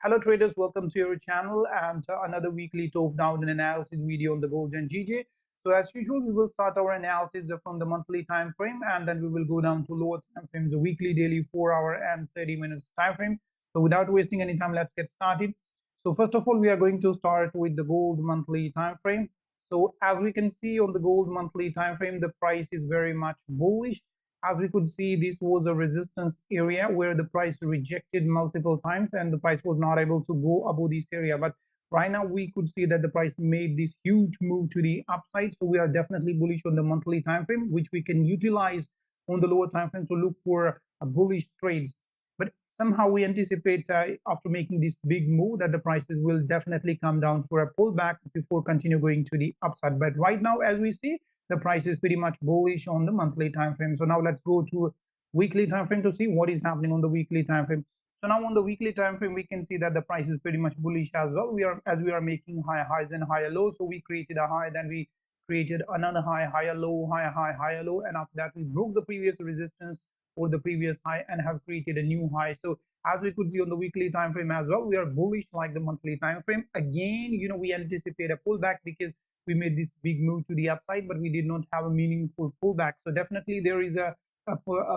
Hello traders, welcome to your channel and another weekly top down and analysis video on the gold and GJ. So as usual, we will start our analysis from the monthly time frame and then we will go down to lower time frames, the weekly, daily, 4 hour and 30 minutes time frame. So without wasting any time, let's get started. So first of all, we are going to start with the gold monthly time frame. So as we can see on the gold monthly time frame, the price is very much bullish. As we could see, this was a resistance area where the price rejected multiple times and the price was not able to go above this area. But right now we could see that the price made this huge move to the upside. So we are definitely bullish on the monthly time frame, which we can utilize on the lower time frame to look for bullish trades. But somehow we anticipate after making this big move that the prices will definitely come down for a pullback before continue going to the upside. But right now, as we see, the price is pretty much bullish on the monthly time frame. So now let's go to weekly time frame to see what is happening on the weekly time frame. So now on the weekly time frame, we can see that the price is pretty much bullish as well. We are making higher highs and higher lows. So we created a high, then we created another high, higher low, higher high, higher low, and after that we broke the previous resistance or the previous high and have created a new high. So as we could see on the weekly time frame as well, we are bullish like the monthly time frame. Again, we anticipate a pullback because we made this big move to the upside, but we did not have a meaningful pullback. So definitely there is a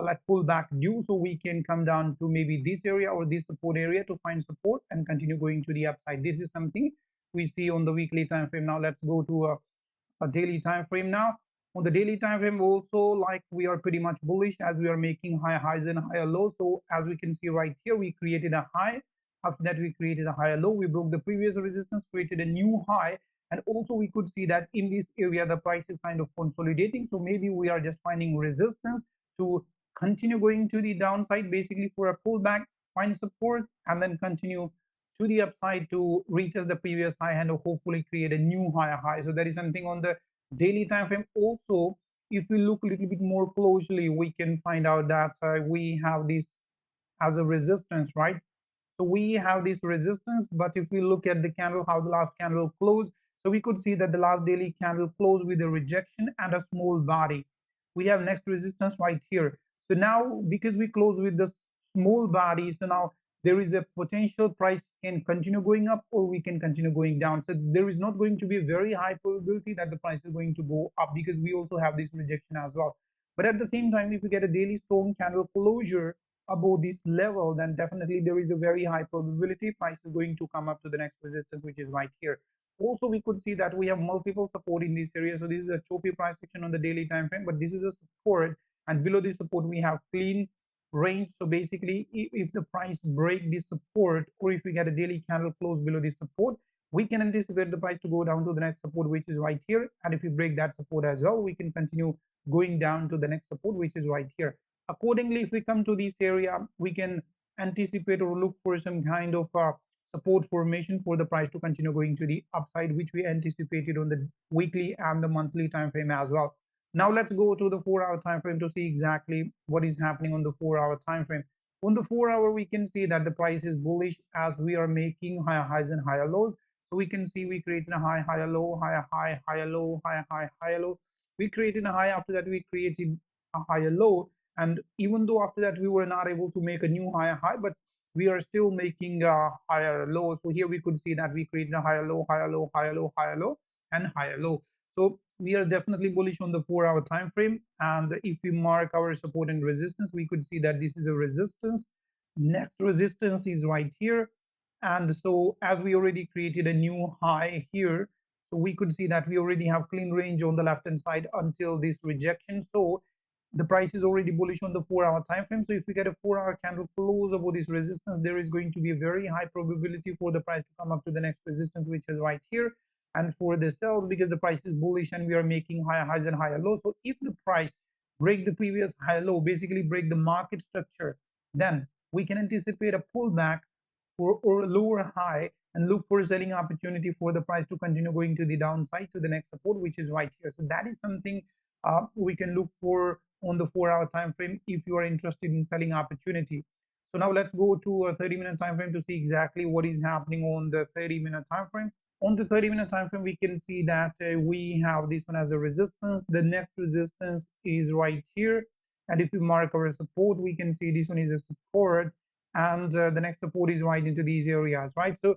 like pullback due, so we can come down to maybe this area or this support area to find support and continue going to the upside. This is something we see on the weekly time frame. Now let's go to a daily time frame. Now on the daily time frame also, like, we are pretty much bullish as we are making higher highs and higher lows. So as we can see right here, we created a high. After that we created a higher low, we broke the previous resistance, created a new high, and also we could see that in this area the price is kind of consolidating. So maybe we are just finding resistance to continue going to the downside, basically for a pullback, find support, and then continue to the upside to retest the previous high and hopefully create a new higher high. So that is something on the daily time frame. Also, if we look a little bit more closely, we can find out that we have this as a resistance, right? So we have this resistance, but if we look at the candle, how the last candle closed, so we could see that the last daily candle closed with a rejection and a small body. We have next resistance right here. So now because we close with the small body, so now there is a potential price can continue going up or we can continue going down. So there is not going to be a very high probability that the price is going to go up because we also have this rejection as well. But at the same time, if we get a daily strong candle closure above this level, then definitely there is a very high probability price is going to come up to the next resistance, which is right here. Also, we could see that we have multiple support in this area. So this is a choppy price action on the daily time frame, but this is a support, and below this support we have clean range. So basically, if the price break this support, or if we get a daily candle close below this support, we can anticipate the price to go down to the next support, which is right here. And if we break that support as well, we can continue going down to the next support, which is right here. Accordingly, if we come to this area, we can anticipate or look for some kind of support formation for the price to continue going to the upside, which we anticipated on the weekly and the monthly time frame as well. Now let's go to the 4 hour time frame to see exactly what is happening on the 4 hour time frame. On the 4 hour, we can see that the price is bullish as we are making higher highs and higher lows. So we can see we created a high, higher low, higher high, higher low, higher high, higher low. We created a high, after that we created a higher low, and even though after that we were not able to make a new higher high, but we are still making a higher low. So here we could see that we created a higher low, higher low, higher low, higher low, and higher low. So we are definitely bullish on the 4 hour time frame. And if we mark our support and resistance, we could see that this is a resistance. Next resistance is right here. And so as we already created a new high here, so we could see that we already have clean range on the left hand side until this rejection. So the price is already bullish on the 4 hour time frame. So if we get a 4 hour candle close above this resistance, there is going to be a very high probability for the price to come up to the next resistance, which is right here. And for the sells, because the price is bullish and we are making higher highs and higher lows, so if the price break the previous high low, basically break the market structure, then we can anticipate a pullback for or a lower high and look for a selling opportunity for the price to continue going to the downside to the next support, which is right here. So that is something we can look for on the 4 hour time frame if you are interested in selling opportunity. So now let's go to a 30-minute time frame to see exactly what is happening on the 30-minute time frame. On the 30-minute time frame, we can see that we have this one as a resistance. The next resistance is right here, and if we mark our support, we can see this one is a support, and the next support is right into these areas, right? So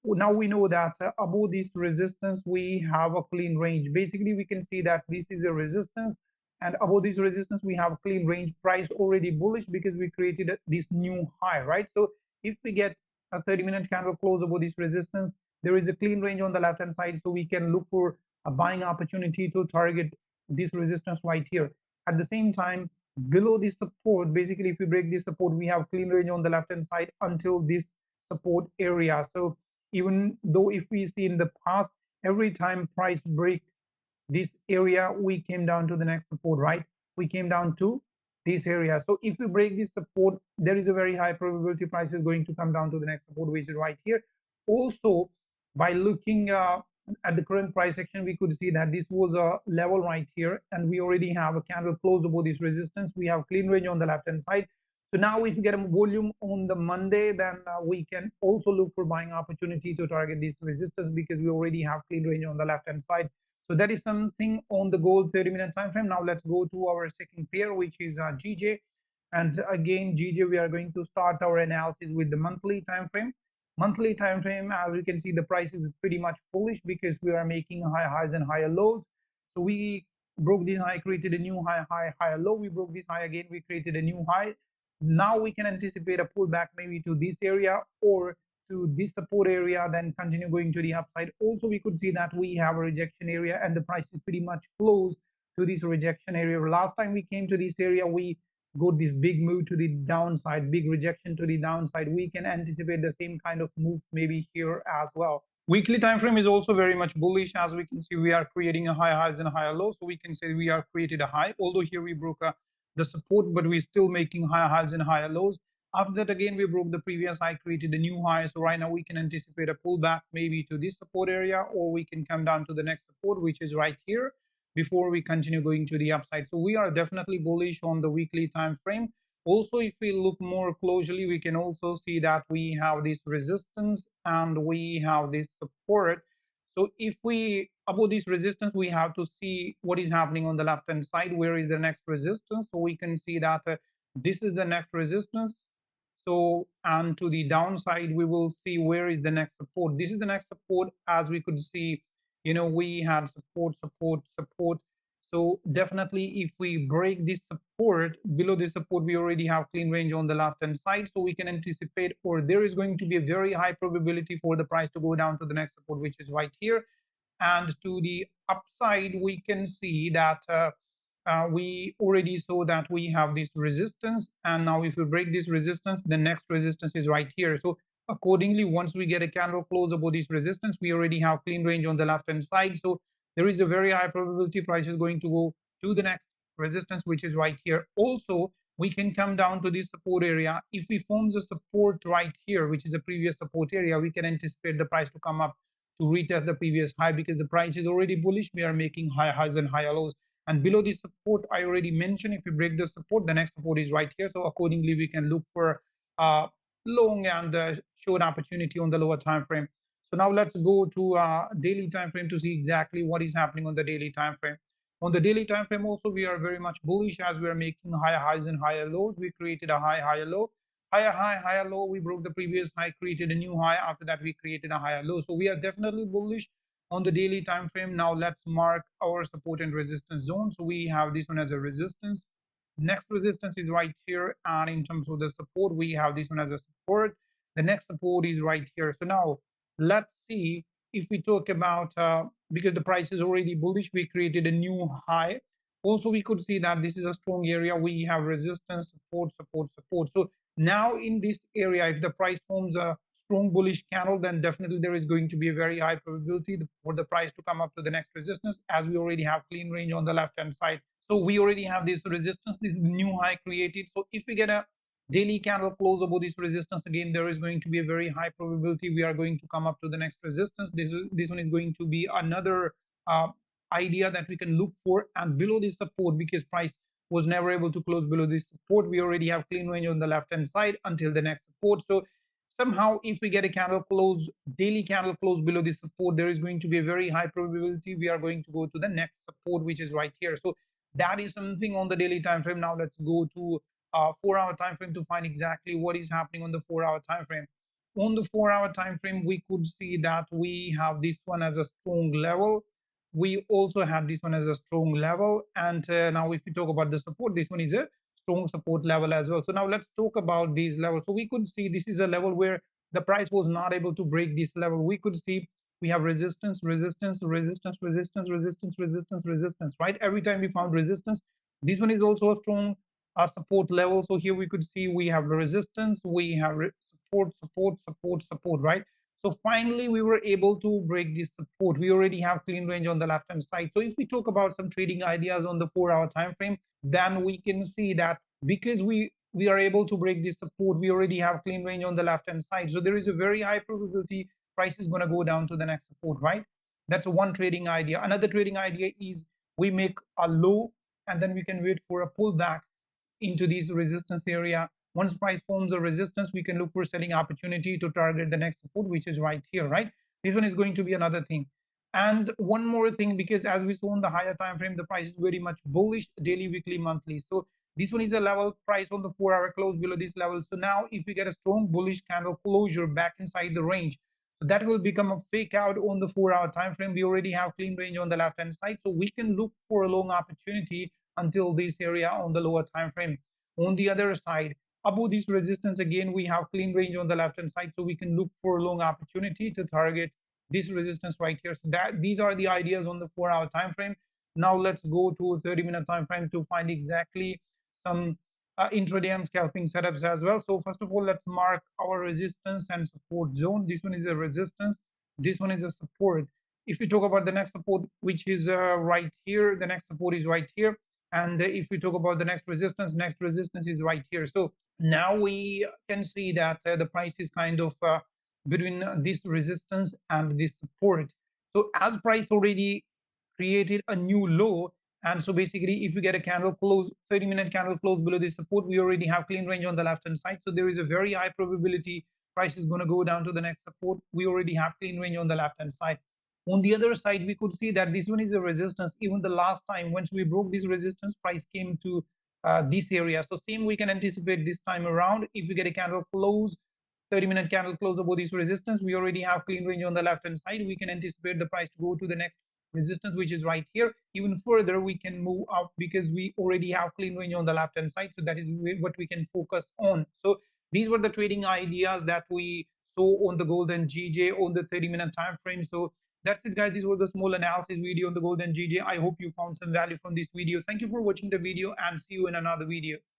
now we know that above this resistance we have a clean range. Basically we can see that this is a resistance, and above this resistance we have a clean range. Price already bullish because we created this new high, right? So if we get a 30-minute candle close above this resistance, there is a clean range on the left hand side, so we can look for a buying opportunity to target this resistance right here. At the same time, below this support, basically if we break this support, we have clean range on the left hand side until this support area. So even though if we see in the past, every time price break this area, we came down to the next support, right? We came down to this area. So if we break this support, there is a very high probability price is going to come down to the next support, which is right here. Also, by looking at the current price action, we could see that this was a level right here, and we already have a candle close above this resistance. We have clean range on the left hand side. So now if you get a volume on the Monday, then we can also look for buying opportunity to target this resistance because we already have clean range on the left hand side. So that is something on the gold 30-minute time frame. Now let's go to our second pair, which is GJ. And again, GJ, we are going to start our analysis with the monthly time frame. Monthly time frame, as you can see, the price is pretty much bullish because we are making higher highs and higher lows. So we broke this high, created a new high, higher low. We broke this high again, we created a new high. Now we can anticipate a pullback maybe to this area or to this support area, then continue going to the upside. Also, we could see that we have a rejection area and the price is pretty much close to this rejection area. Last time we came to this area, we got this big move to the downside, big rejection to the downside. We can anticipate the same kind of move maybe here as well. Weekly time frame is also very much bullish. As we can see, we are creating a high highs and higher lows. So we can say we are created a high, although here we broke the support, but we're still making higher highs and higher lows. After that, again, we broke the previous high, created a new high. So right now we can anticipate a pullback maybe to this support area, or we can come down to the next support, which is right here, before we continue going to the upside. So we are definitely bullish on the weekly time frame. Also, if we look more closely, we can also see that we have this resistance and we have this support. So if we above this resistance, we have to see what is happening on the left hand side. Where is the next resistance? So we can see that this is the next resistance. So, and to the downside, we will see where is the next support. This is the next support. As we could see, we had support, support, support. So definitely if we break this support, below this support, we already have clean range on the left hand side. So we can anticipate, or there is going to be a very high probability for the price to go down to the next support, which is right here. And to the upside, we can see that we already saw that we have this resistance, and now if we break this resistance, the next resistance is right here. So accordingly, once we get a candle close above this resistance, we already have clean range on the left hand side. So there is a very high probability price is going to go to the next resistance, which is right here. Also, we can come down to this support area. If we form the support right here, which is a previous support area, we can anticipate the price to come up to retest the previous high because the price is already bullish. We are making higher highs and higher lows. And below this support, I already mentioned, if we break the support, the next support is right here. So accordingly, we can look for long and short opportunity on the lower time frame. So now let's go to daily time frame to see exactly what is happening on the daily time frame. On the daily time frame also, we are very much bullish as we are making higher highs and higher lows. We created a high, higher low, higher high, higher low. We broke the previous high, created a new high. After that, we created a higher low. So we are definitely bullish on the daily time frame. Now let's mark our support and resistance zone. So we have this one as a resistance. Next resistance is right here, and in terms of the support, we have this one as a support. The next support is right here. So now let's see if we talk about because the price is already bullish, we created a new high. Also, we could see that this is a strong area. We have resistance, support, support, support. So now in this area, if the price forms a strong bullish candle, then definitely there is going to be a very high probability for the price to come up to the next resistance, as we already have clean range on the left hand side. So we already have this resistance, this new high created. So if we get a daily candle close above this resistance, again there is going to be a very high probability we are going to come up to the next resistance. This one is going to be another idea that we can look for. And below this support, because price was never able to close below this support, we already have clean range on the left hand side until the next support. So somehow if we get a candle close, daily candle close below this support, there is going to be a very high probability we are going to go to the next support, which is right here. So that is something on the daily time frame. Now let's go to 4-hour time frame to find exactly what is happening on the 4-hour time frame. On the 4-hour time frame, we could see that we have this one as a strong level. We also have this one as a strong level, and now if we talk about the support, this one is a strong support level as well. So now let's talk about these levels. So we could see this is a level where the price was not able to break this level. We could see we have resistance, resistance, resistance, resistance, resistance, resistance, resistance, right? Every time we found resistance, this one is also a strong support level. So here we could see we have resistance, we have support, support, support, support, right? So finally we were able to break this support. We already have clean range on the left hand side. So if we talk about some trading ideas on the 4-hour time frame, then we can see that because we are able to break this support, we already have clean range on the left hand side. So there is a very high probability price is going to go down to the next support, right? That's one trading idea. Another trading idea is we make a low and then we can wait for a pullback into this resistance area. Once price forms a resistance, we can look for selling opportunity to target the next support, which is right here, right? This one is going to be another thing. And one more thing, because as we saw on the higher time frame, the price is very much bullish daily, weekly, monthly. So this one is a level price on the 4-hour close below this level. So now if we get a strong bullish candle closure back inside the range, so that will become a fake out on the 4-hour time frame. We already have clean range on the left hand side, so we can look for a long opportunity until this area on the lower time frame. On the other side, above this resistance, again we have clean range on the left hand side, so we can look for a long opportunity to target this resistance right here. So that these are the ideas on the 4-hour time frame. Now let's go to a 30-minute time frame to find exactly some intraday and scalping setups as well. So first of all, let's mark our resistance and support zone. This one is a resistance, this one is a support. If we talk about the next support, which is right here, the next support is right here. And if we talk about the next resistance is right here. So now we can see that the price is kind of between this resistance and this support. So as price already created a new low, and so basically if you get a candle close, 30-minute candle close below this support, we already have clean range on the left hand side. So there is a very high probability price is going to go down to the next support. We already have clean range on the left hand side. On the other side, we could see that this one is a resistance. Even the last time once we broke this resistance, price came to this area. So same we can anticipate this time around. If we get a candle close, 30-minute candle close above this resistance, we already have clean range on the left hand side. We can anticipate the price to go to the next resistance, which is right here. Even further we can move up because we already have clean range on the left hand side. So that is what we can focus on. So these were the trading ideas that we saw on the golden GJ on the 30-minute time frame. So that's it, guys. This was the small analysis video on the golden GJ. I hope you found some value from this video. Thank you for watching the video and see you in another video.